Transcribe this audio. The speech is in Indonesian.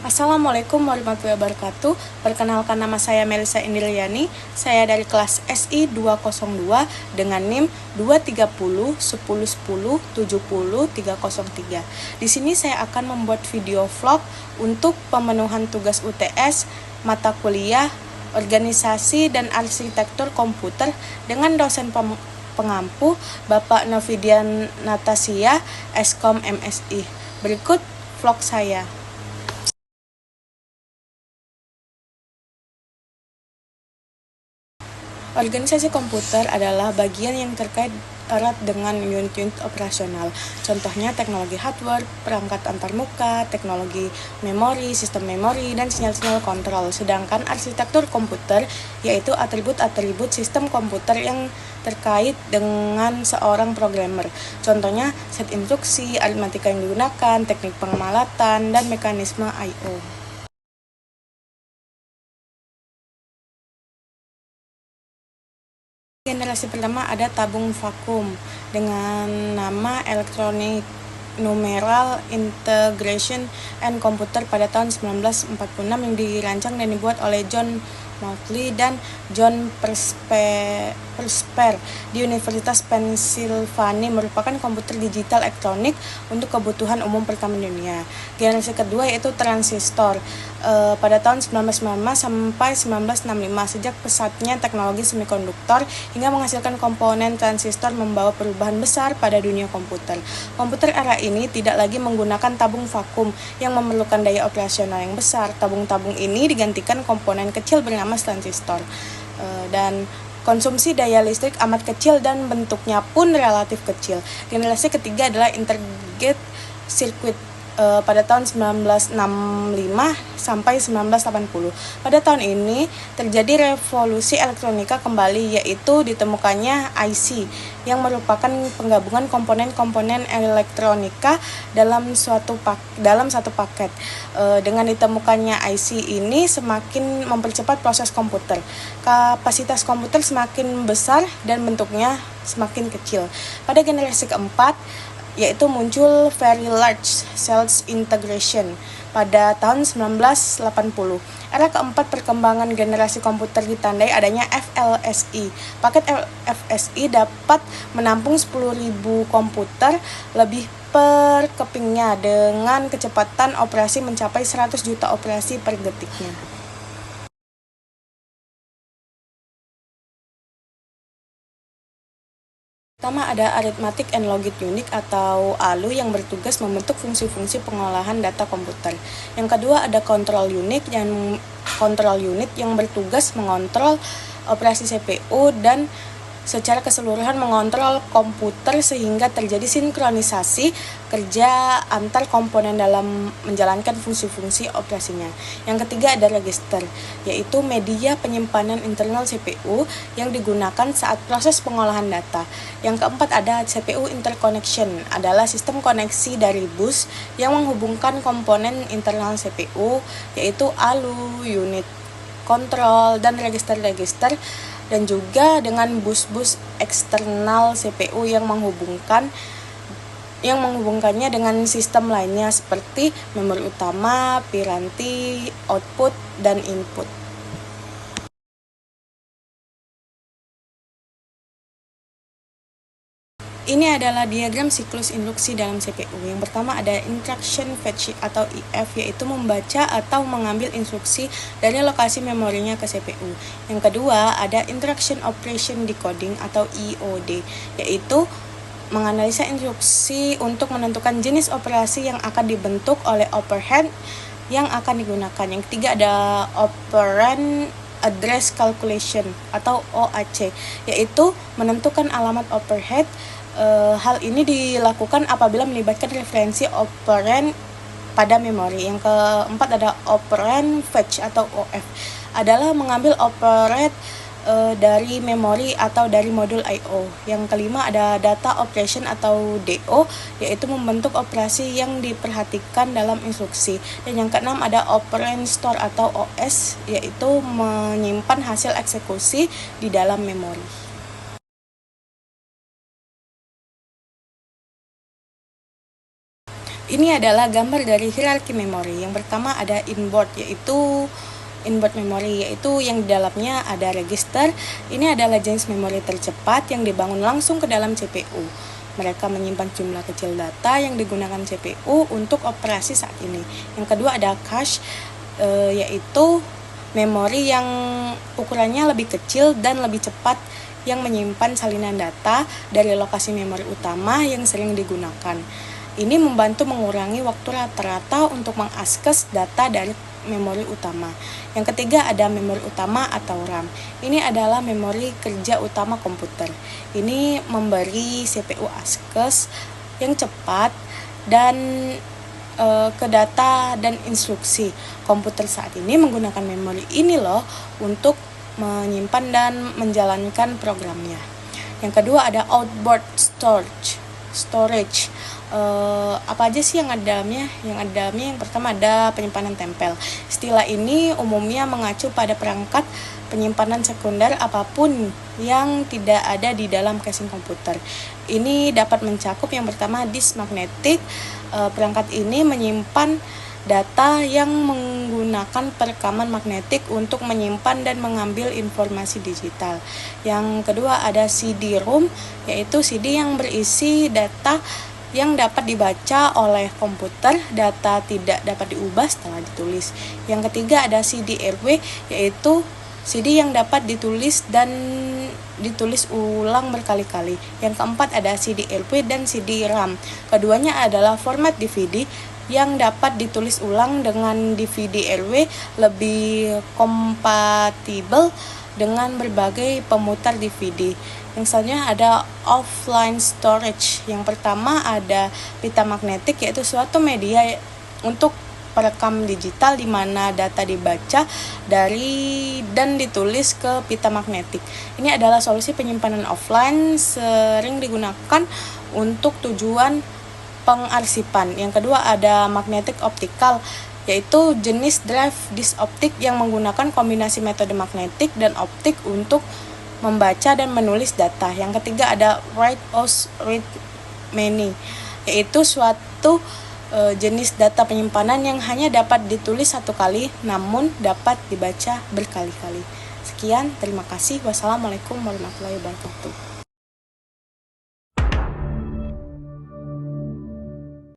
Assalamualaikum warahmatullahi wabarakatuh. Perkenalkan, nama saya Melisa Indriani. Saya dari kelas SI 202 dengan NIM 230 10 10 70 303. Di sini saya akan membuat video vlog untuk pemenuhan tugas UTS mata kuliah organisasi dan arsitektur komputer dengan dosen pengampu Bapak Novidian Natasia, Eskom MSI. Berikut vlog saya. Organisasi komputer adalah bagian yang terkait erat dengan unit-unit operasional. Contohnya teknologi hardware, perangkat antarmuka, teknologi memori, sistem memori, dan sinyal-sinyal kontrol. Sedangkan arsitektur komputer yaitu atribut-atribut sistem komputer yang terkait dengan seorang programmer. Contohnya set instruksi, aritmatika yang digunakan, teknik pengamalatan, dan mekanisme I/O. Generasi pertama ada tabung vakum dengan nama Electronic Numeral Integration and Computer pada tahun 1946 yang dirancang dan dibuat oleh John Mauchly dan John Presper di Universitas Pennsylvania, merupakan komputer digital elektronik untuk kebutuhan umum pertama di dunia. Generasi kedua yaitu transistor pada tahun 1995 sampai 1965. Sejak pesatnya teknologi semikonduktor hingga menghasilkan komponen transistor membawa perubahan besar pada dunia komputer. Komputer era ini tidak lagi menggunakan tabung vakum yang memerlukan daya operasional yang besar. Tabung-tabung ini digantikan komponen kecil bernama transistor, dan konsumsi daya listrik amat kecil dan bentuknya pun relatif kecil. Generasi ketiga adalah integrated circuit pada tahun 1965 sampai 1980. Pada tahun ini terjadi revolusi elektronika kembali, yaitu ditemukannya IC yang merupakan penggabungan komponen-komponen elektronika dalam satu paket. Dengan ditemukannya IC ini semakin mempercepat proses komputer. Kapasitas komputer semakin besar dan bentuknya semakin kecil. Pada generasi keempat yaitu muncul Very Large Cells Integration pada tahun 1980. Era keempat perkembangan generasi komputer ditandai adanya FLSI. Paket FLSI dapat menampung 10.000 komputer lebih per kepingnya dengan kecepatan operasi mencapai 100 juta operasi per detiknya. Pertama ada Arithmetic and Logic Unit atau ALU yang bertugas membentuk fungsi-fungsi pengolahan data komputer. Yang kedua ada Control Unit yang bertugas mengontrol operasi CPU dan secara keseluruhan mengontrol komputer sehingga terjadi sinkronisasi kerja antar komponen dalam menjalankan fungsi-fungsi operasinya. Yang ketiga ada register, yaitu media penyimpanan internal CPU yang digunakan saat proses pengolahan data. Yang keempat ada CPU interconnection, adalah sistem koneksi dari bus yang menghubungkan komponen internal CPU, yaitu ALU, unit kontrol, dan register-register, dan juga dengan bus-bus eksternal CPU yang menghubungkannya dengan sistem lainnya seperti memori utama, piranti, output, dan input. Ini adalah diagram siklus induksi dalam CPU. Yang pertama ada instruction fetch atau IF, yaitu membaca atau mengambil instruksi dari lokasi memorinya ke CPU. Yang kedua ada instruction operation decoding atau IOD, yaitu menganalisa instruksi untuk menentukan jenis operasi yang akan dibentuk oleh operand yang akan digunakan. Yang ketiga ada operand address calculation atau OAC, yaitu menentukan alamat overhead. Hal ini dilakukan apabila melibatkan referensi operand pada memori. Yang keempat ada operand fetch atau OF, adalah mengambil operand dari memori atau dari modul I/O. Yang kelima ada data operation atau DO, yaitu membentuk operasi yang diperhatikan dalam instruksi. Dan yang keenam ada operand store atau OS, yaitu menyimpan hasil eksekusi di dalam memori. Ini adalah gambar dari hierarki memori. Yang pertama ada inboard, yaitu inboard memory, yaitu yang di dalamnya ada register. Ini adalah jenis memori tercepat yang dibangun langsung ke dalam CPU. Mereka menyimpan jumlah kecil data yang digunakan CPU untuk operasi saat ini. Yang kedua ada cache, yaitu memori yang ukurannya lebih kecil dan lebih cepat yang menyimpan salinan data dari lokasi memori utama yang sering digunakan. Ini membantu mengurangi waktu rata-rata untuk mengakses data dari memori utama. Yang ketiga ada memori utama atau RAM. Ini adalah memori kerja utama komputer. Ini memberi CPU akses yang cepat dan ke data dan instruksi. Komputer saat ini menggunakan memori ini loh untuk menyimpan dan menjalankan programnya. Yang kedua ada outboard storage. Apa aja sih yang ada dalamnya? Yang ada dalamnya yang pertama ada penyimpanan tempel. Istilah ini umumnya mengacu pada perangkat penyimpanan sekunder apapun yang tidak ada di dalam casing komputer. Ini dapat mencakup yang pertama disk magnetik. Perangkat ini menyimpan data yang menggunakan perekaman magnetik untuk menyimpan dan mengambil informasi digital. Yang kedua ada CD-ROM, yaitu CD yang berisi data yang dapat dibaca oleh komputer, data tidak dapat diubah setelah ditulis. Yang ketiga ada CD-RW, yaitu CD yang dapat ditulis dan ditulis ulang berkali-kali. Yang keempat ada CD-RW dan CD-RAM. Keduanya adalah format DVD yang dapat ditulis ulang dengan DVD-RW, lebih kompatibel dengan berbagai pemutar DVD. Yang selanjutnya ada offline storage. Yang pertama ada pita magnetik, yaitu suatu media untuk perekam digital di mana data dibaca dari dan ditulis ke pita magnetik. Ini adalah solusi penyimpanan offline, sering digunakan untuk tujuan pengarsipan. Yang kedua ada magnetic optical, yaitu jenis drive disk optik yang menggunakan kombinasi metode magnetik dan optik untuk membaca dan menulis data. Yang ketiga ada write or read many, yaitu suatu jenis data penyimpanan yang hanya dapat ditulis satu kali namun dapat dibaca berkali-kali. Sekian, terima kasih. Wassalamualaikum warahmatullahi wabarakatuh.